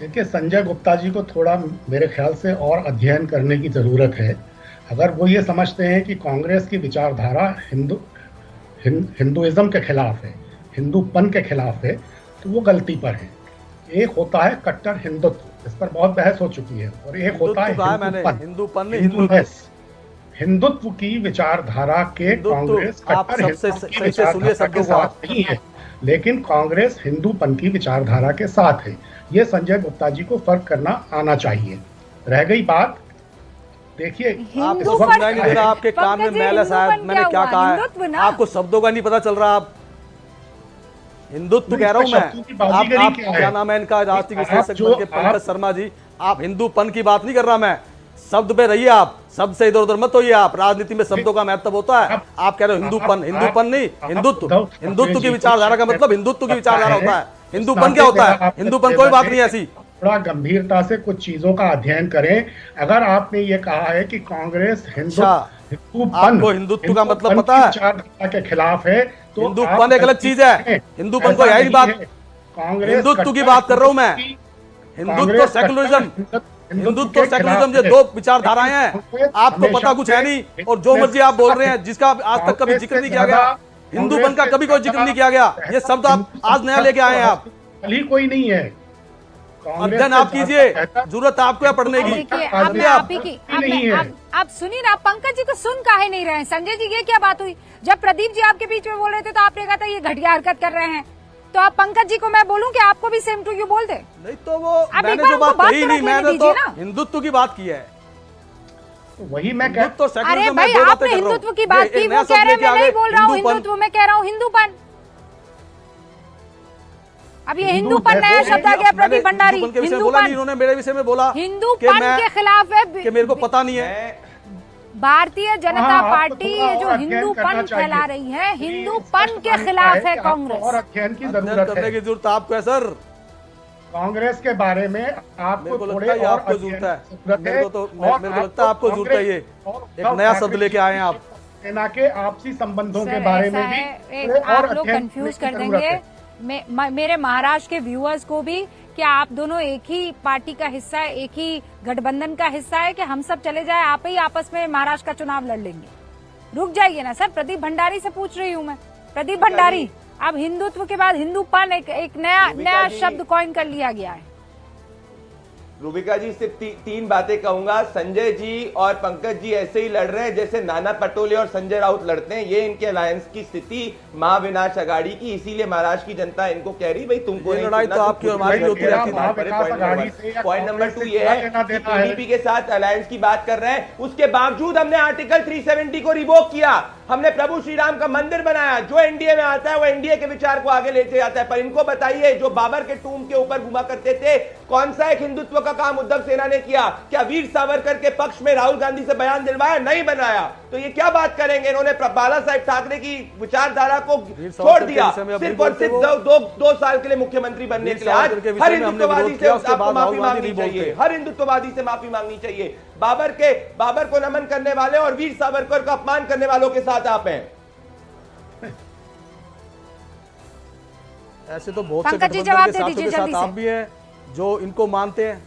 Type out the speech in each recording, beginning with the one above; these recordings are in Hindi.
देखिए, संजय गुप्ता जी को थोड़ा मेरे ख्याल से और अध्ययन करने की जरूरत है। अगर वो ये समझते हैं कि कांग्रेस की विचारधारा हिंदुइज्म के खिलाफ है, हिंदूपन के खिलाफ है, तो वो गलती पर है। एक होता है कट्टर हिंदुत्व, इस पर बहुत बहस हो चुकी है, और एक होता हिंदुत्व है कहा है मैंने, हिंदूपन, हिंदूपन नहीं, हिंदुत्व। हिंदूनेस। हिंदुत्व की विचारधारा के हिंदुत्व, कांग्रेस आप कट्टर सबसे हिंदुत्व की सही से सुनिए विचारधारा के शब्दों को साथ आप। नहीं है, लेकिन कांग्रेस हिंदूपन की विचारधारा के साथ है। ये संजय गुप्ता जी को फर्क करना आना चाहिए। रह गई बात, देखिए आपको इस वक्त सुनाई नहीं क्या दे है। रहा, आपके कान में पंकज जी, मैल है शायद, हिंदूपन मैंने क्या क्या हुआ? कहा हिंदुत्व है ना। आपको शब्दों का नहीं पता चल रहा। आप हिंदुत्व नहीं, कह रहा इसमें हूं मैं। शब्दों की बाजीगरी आप क्या क्या है? नाम है इनका, राष्ट्रीय आप विश्लेषक जो बन के पंकज आप शर्मा जी। आप हिंदूपन की बात नहीं कर रहा मैं, शब्द पे रहिए आप, शब्द से इधर उधर मत होइए आप। राजनीति में शब्दों का महत्व होता है। आप कह रहे हो हिंदूपन, हिंदुपन नहीं, हिंदुत्व। उद्धव ठाकरे हिंदुत्व की जी को विचारधारा का मतलब हिंदुत्व की लगता विचारधारा है, होता है। इस हिंदूपन क्या नाते होता मेरा है? आपसे हिंदूपन कोई निवेदन बात है नहीं कि ऐसी। थोड़ा गंभीरता से कुछ चीजों का अध्ययन करें। अगर आपने ये कहा है कि कांग्रेस अच्छा, हिंदूपन आपको हिंदुत्व का मतलब हिंदूपन पता की है? विचारधारा के खिलाफ है, तो आप हिंदूपन एक अलग गलती चीज है, हैं। हिंदूपन को ऐसा यही नहीं बात। है। कांग्रेस हिंदुत्व की कट्टर बात कर रहा हूं मैं। की हिंदुत्व और कांग्रेस कट्टर सेकुलरिज्म, हिंदुत्व हिंदुत्व और के सेकुलरिज्म खिलाफ ये है, दो विचारधाराएं लेकिन हैं। कांग्रेस आपको हमेशा पता कुछ है से नहीं, और जो हिंदुत्व मर्जी आप के बोल साथ रहे है। हैं, जिसका आज तक कभी कांग्रेस जिक्र से नहीं किया ज्यादा गया। कांग्रेस हिंदूपन का से कभी कोई जिक्र ज्यादा नहीं किया गया। ये बेहतर शब्द आप हिंदू आज नया लेके आए हैं आप। भली कोई नहीं है। कांग्रेस अध्ययन से आप कीजिए, ज्यादा बेहतर जरूरत आपको है पढ़ने अब की। देखिए, अब पढ़िए मैं आप आप। ही की कोई नहीं है। आप सुनिए ना। पंकज जी तो सुन काहे नहीं रहे हैं? संजय जी, ये क्या बात हुई? जब प्रदीप जी आपके बीच में बोल रहे थे तो आपने कहा था ये घटिया हरकत कर रहे हैं। तो आप पंकज जी को मैं बोलूं कि आपको भी सेम टू यू बोल दे? नहीं तो वो आप एक मैंने बार जो उनको बात बात कही तो नहीं, रख लेने मैंने तो दीजिए ना। हिंदुत्व की बात की है। तो वही मैं कह हिंदुत्व और अरे सेकुलरिज्म भाई, में दो बातें आपने कर रहा हूं। हिंदुत्व की बात ये की, एक वो नया कह शब्द रहे हैं लेके मैं आ नहीं गए, बोल रहा हूँ हिंदूपन। हिंदुत्व, मैं कह रहा हूँ हिंदूपन। अब ये हिंदू हिंदूपन नया जैसे शब्द आ गया प्रदीप भंडारी। हिंदूपन के विषय में बोला नहीं, हिंदूपन, इन्होंने मेरे विषय में बोला कि हिंदूपन मैं, के खिलाफ है। कि मेरे को पता नहीं है। भारतीय जनता हाँ, आपको पार्टी थोड़ा ये जो और अध्ययन हिंदूपन करना चाहिए। फैला रही है, ये हिंदूपन स्पष्ट के मानना खिलाफ है कि आपको कांग्रेस। और अध्ययन की अध्ययन जरूरत करने है। की जरूरत आपको है सर। कांग्रेस के बारे में मेरे आपको को थोड़े लगता है और आपको अध्ययन जरूरत है। की जरूरत मेरे है। को तो और मेरे को लगता है आपको जरूरत है। ये कांग्रेस एक और नया उद्धव शब्द ठाकरे लेके आए हैं आप। सेना के आपसी संबंधों के सर, बारे ऐसा में भी है, थोड़े और आप लोग अध्ययन कंफ्यूज करने कर की जरूरत देंगे है। मेरे महाराष्ट्र के व्यूअर्स को भी। क्या आप दोनों एक ही पार्टी का हिस्सा है, एक ही गठबंधन का हिस्सा है, कि हम सब चले जाए, आप ही आपस में महाराष्ट्र का चुनाव लड़ लेंगे? रुक जाइए ना सर, प्रदीप भंडारी से पूछ रही हूँ मैं। प्रदीप भंडारी, अब हिंदुत्व के बाद हिंदूपन एक नया शब्द कॉइन कर लिया गया है। रूबिका जी, सिर्फ तीन बातें कहूंगा। संजय जी और पंकज जी ऐसे ही लड़ रहे हैं जैसे नाना पटोले और संजय राउत लड़ते हैं। ये इनके अलायंस की स्थिति महाविनाश अघाड़ी की, इसीलिए महाराष्ट्र की जनता इनको कह रही भाई तुमको ये लड़ाई तो आपकी और हमारी होती रहती है। पॉइंट नंबर 2 ये है कि पीडीपी के साथ अलायंस की बात कर रहे हैं, उसके बावजूद हमने आर्टिकल 370 को रिवोक किया। हमने प्रभु श्री राम का मंदिर बनाया। जो एनडीए में आता है वो एनडीए के विचार को आगे लेके जाता है। पर इनको बताइए, जो बाबर के टूम के ऊपर घुमा करते थे, कौन सा एक हिंदुत्व का काम उद्धव सेना ने किया? क्या वीर सावरकर के पक्ष में राहुल गांधी से बयान दिलवाया? नहीं बनाया। तो ये क्या बात करेंगे? इन्होंने बाला साहेब ठाकरे की विचारधारा को छोड़ दिया सिर्फ और सिर्फ दो साल के लिए मुख्यमंत्री बनने के लिए। आज हर हिंदुत्ववादी से आपको माफी मांगनी चाहिए, हर हिंदुत्ववादी से माफी मांगनी चाहिए। बाबर को नमन करने वाले और वीर सावरकर का अपमान करने वालों के साथ आप हैं। ऐसे तो बहुत से पंकज जी, गठबंधन जवाब के दे साथों दीजिए के साथ जल्दी आप से। भी हैं जो इनको मानते हैं।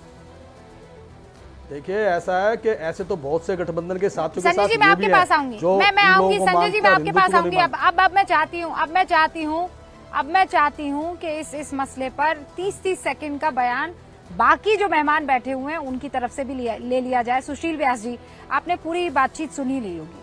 देखिए ऐसा है कि ऐसे तो बहुत से गठबंधन के साथियों के संजय साथ जी, मैं ये आपके भी पास है आऊंगी। जो मैं इन आऊंगी लोगों को संजय जी, मैं मानता है और आपके पास हिंदुत्व को आऊंगी। नहीं अब मैं चाहती हूँ कि इस मसले पर 30-30 सेकंड का बयान बाकी जो मेहमान बैठे हुए हैं उनकी तरफ से भी ले लिया जाए। सुशील व्यास जी, आपने पूरी बातचीत सुनी ली होगी।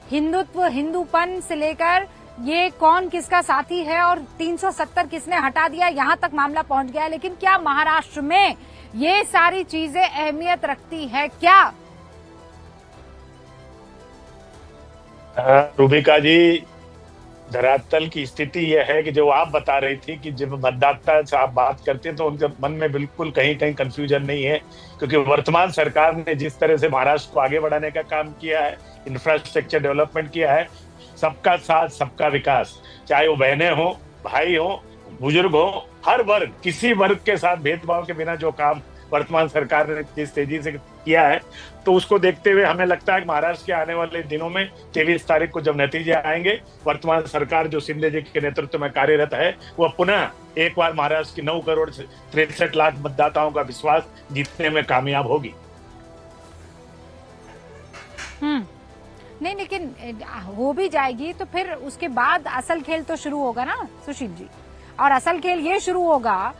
हिंदुत्व, हिंदूपन से लेकर ये कौन किसका साथी है और 370 किसने हटा दिया, यहाँ तक मामला पहुंच गया है। लेकिन क्या महाराष्ट्र में ये सारी चीजें अहमियत रखती है क्या? रूबिका जी, धरातल की स्थिति यह है कि जो आप बता रही थी कि जब मतदाता से आप बात करते हैं तो उनके मन में बिल्कुल कहीं कहीं कंफ्यूजन नहीं है, क्योंकि वर्तमान सरकार ने जिस तरह से महाराष्ट्र को आगे बढ़ाने का काम किया है, इंफ्रास्ट्रक्चर डेवलपमेंट किया है, सबका साथ सबका विकास, चाहे वो बहनें हो, भाई हो, बुजुर्ग हो, हर वर्ग, किसी वर्ग के साथ भेदभाव के बिना जो काम वर्तमान सरकार ने जिस तेजी से किया है, तो उसको देखते हुए हमें लगता है कि महाराष्ट्र के आने वाले दिनों में 23 तारीख को जब नतीजे आएंगे, वर्तमान सरकार जो शिंदे जी के नेतृत्व में कार्यरत है, वह पुनः एक बार महाराष्ट्र की 9 करोड़ 63 लाख मतदाताओं का विश्वास जीतने में कामयाब होगी। नहीं, लेकिन हो भी जाएगी तो फिर उसके बाद असल खेल तो शुरू होगा ना सुशील जी, और असल खेल ये शुरू होगा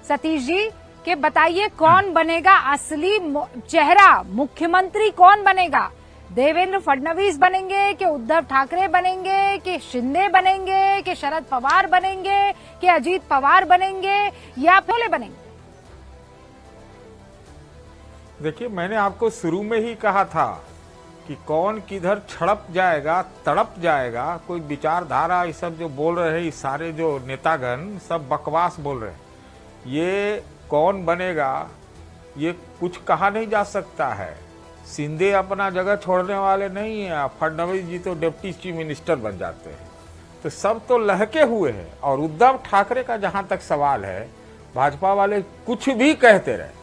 सतीश जी कि बताइए कौन बनेगा असली चेहरा, मुख्यमंत्री कौन बनेगा? देवेंद्र फडणवीस बनेंगे कि उद्धव ठाकरे बनेंगे कि शिंदे बनेंगे कि शरद पवार बनेंगे कि अजीत पवार बनेंगे या फिर बनेंगे? देखिए, मैंने आपको शुरू में ही कहा था कि कौन किधर छड़प जाएगा, तड़प जाएगा। कोई विचारधारा ये सब जो बोल रहे हैं, सारे जो नेतागण सब बकवास बोल रहे हैं। ये कौन बनेगा ये कुछ कहा नहीं जा सकता है। शिंदे अपना जगह छोड़ने वाले नहीं है, फडणवीस जी तो डिप्टी चीफ मिनिस्टर बन जाते हैं, तो सब तो लहके हुए हैं। और उद्धव ठाकरे का जहां तक सवाल है, भाजपा वाले कुछ भी कहते रहे,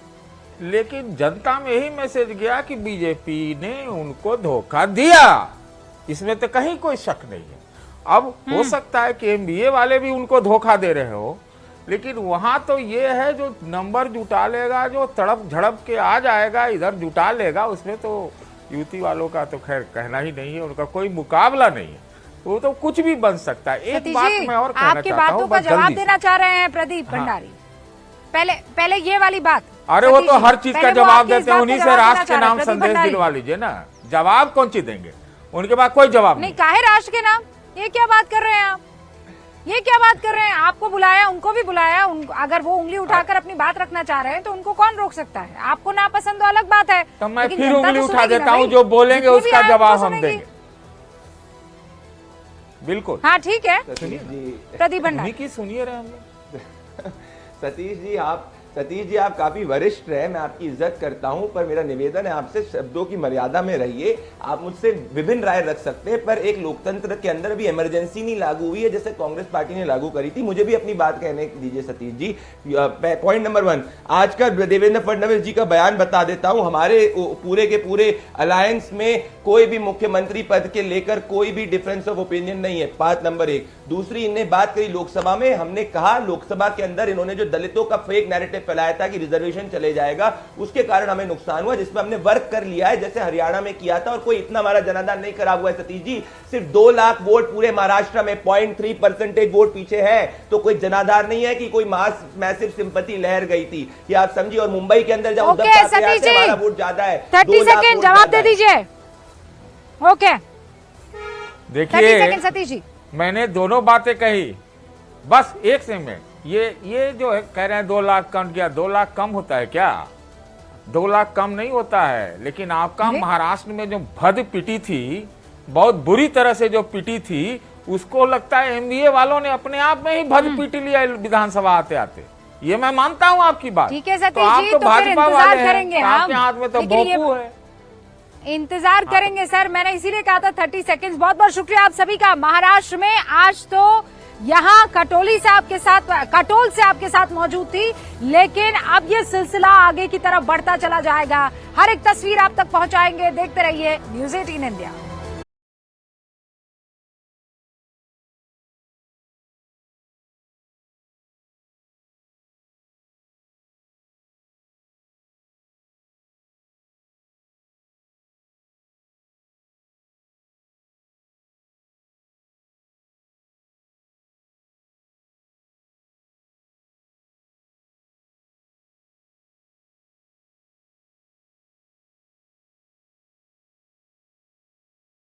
लेकिन जनता में यही मैसेज गया कि बीजेपी ने उनको धोखा दिया, इसमें तो कहीं कोई शक नहीं है। अब हो सकता है कि एमबीए वाले भी उनको धोखा दे रहे हो, लेकिन वहां तो ये है जो नंबर जुटा लेगा, जो तड़प झड़प के आ जाएगा, इधर जुटा लेगा, उसमें तो युति वालों का तो खैर कहना ही नहीं है, उनका कोई मुकाबला नहीं है, वो तो कुछ भी बन सकता है। एक बात मैं और कहना चाहता हूं, आपकी बातों का जवाब देना चाह रहे हैं प्रदीप भंडारी। पहले ये वाली बात, अरे वो तो हर चीज का जवाब देते हैं, उन्हीं से राष्ट्र के नाम संदेश दिलवा लीजिए ना। जवाब कौन सी देंगे? उनके पास कोई जवाब नहीं। काहे राष्ट्र के नाम? ये क्या बात कर रहे हैं आप? ये क्या बात कर रहे हैं? आपको बुलाया, उनको भी बुलाया, अगर वो उंगली उठाकर अपनी बात रखना चाह रहे हैं तो उनको कौन रोक सकता है? आपको नापसंद तो अलग बात है, तो मैं फिर उंगली उठा देता हूँ, जो बोलेंगे उसका जवाब हम देंगे। बिल्कुल, हाँ ठीक है। प्रदीप भंडारी की सुनिए रहे हम लोग। सतीश जी आप काफी वरिष्ठ रहे, मैं आपकी इज्जत करता हूं, पर मेरा निवेदन है आपसे शब्दों की मर्यादा में रहिए। आप मुझसे विभिन्न राय रख सकते हैं, पर एक लोकतंत्र के अंदर भी इमरजेंसी नहीं लागू हुई है जैसे कांग्रेस पार्टी ने लागू करी थी। मुझे भी अपनी बात कहने दीजिए सतीश जी। पॉइंट नंबर 1, आज का देवेंद्र फडणवीस जी का बयान बता देता हूं। हमारे पूरे के पूरे अलायंस में कोई भी मुख्यमंत्री पद के लेकर कोई भी डिफरेंस ऑफ ओपिनियन नहीं है, बात नंबर 1। दूसरी, इन्हें बात करी लोकसभा में, हमने कहा लोकसभा के अंदर इन्होंने जो दलितों का फेक नैरेटिव फैलाया था कि रिजर्वेशन चले जाएगा, उसके कारण हमें नुकसान हुआ, जिसमें हमने वर्क कर लिया है जैसे हरियाणा में किया था, और कोई इतना हमारा जनाधार नहीं खराब हुआ है सतीश जी। सिर्फ 2 लाख वोट पूरे महाराष्ट्र में, 0.3% वोट पीछे है, तो कोई जनाधार नहीं है कि कोई मैसिव सिंपैथी लहर गई थी, ये आप समझिए। और मुंबई के अंदर जब उद्धव ठाकरे आते हैं, हमारा वोट ज्यादा है। 30 सेकंड जवाब दे दीजिए। ओके, देखिए सतीश जी, मैंने दोनों बातें कही, बस एक सेकंड। ये जो है कह रहे हैं 2 लाख कम किया, 2 लाख कम होता है क्या? 2 लाख कम नहीं होता है, लेकिन आपका महाराष्ट्र में जो भद पिटी थी, बहुत बुरी तरह से जो पिटी थी, उसको लगता है एमबीए वालों ने अपने आप में ही भद पीट लिया विधानसभा आते आते। ये मैं मानता हूँ आपकी बात। ठीक है सतीश जी, तो फिर इंतजार करेंगे, आपके हाथ में तो भोंपू है, इंतजार करेंगे सर। मैंने इसीलिए कहा था 30 सेकंड्स। बहुत बहुत शुक्रिया आप सभी का। महाराष्ट्र में आज तो यहाँ कटोल से आपके साथ मौजूद थी, लेकिन अब ये सिलसिला आगे की तरफ बढ़ता चला जाएगा। हर एक तस्वीर आप तक पहुंचाएंगे। देखते रहिए News 18 इंडिया।